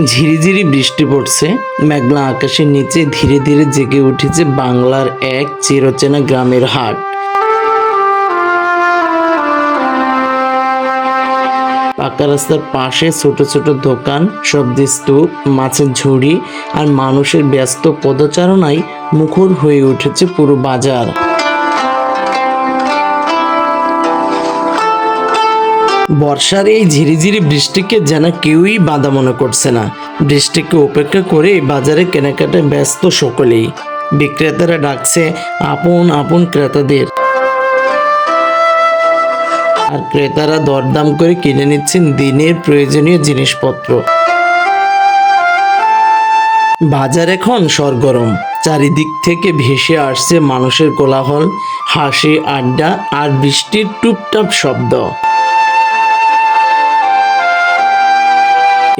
ঝিরিঝিরি বৃষ্টি পড়ছে, মেঘলা আকাশের নিচে ধীরে ধীরে জেগে উঠেছে বাংলার এক চিরচেনা গ্রামের হাট। পাকা রাস্তার পাশে ছোট ছোট দোকান, সবজি স্তূপ, মাছের ঝুড়ি আর মানুষের ব্যস্ত পদচারণায় মুখর হয়ে উঠেছে পুরো বাজার। বর্ষার এই ঝিরিঝিরি বৃষ্টিকে যেন কেউই বাধা মনে করছে না। বৃষ্টিকে উপেক্ষা করে বাজারে কেনাকাটায় ব্যস্ত সকলেই। বিক্রেতারা ডাকছে আপন আপন ক্রেতাদের, আর ক্রেতারা দরদাম করে কিনে নিচ্ছেন দিনের প্রয়োজনীয় জিনিসপত্র। বাজার এখন সরগরম, চারিদিক থেকে ভেসে আসছে মানুষের কোলাহল, হাসি, আড্ডা আর বৃষ্টির টুপটাপ শব্দ।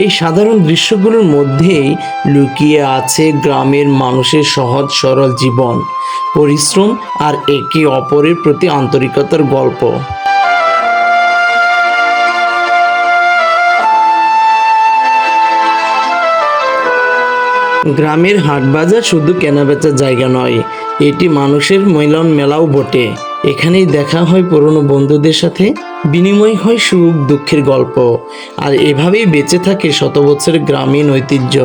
এই সাধারণ দৃশ্যগুলোর মধ্যেই লুকিয়ে আছে গ্রামের মানুষের সহজ সরল জীবন, পরিশ্রম আর একে অপরের প্রতি আন্তরিকতার গল্প। গ্রামের হাট বাজার শুধু কেনাবেচার জায়গা নয়, এটি মানুষের মিলন মেলাও বটে। এখানেই দেখা হয় পুরনো বন্ধুদের সাথে, বিনিময় হয় সুখ দুঃখের গল্প, আর এভাবেই বেঁচে থাকে শত বছরের গ্রামীণ ঐতিহ্য।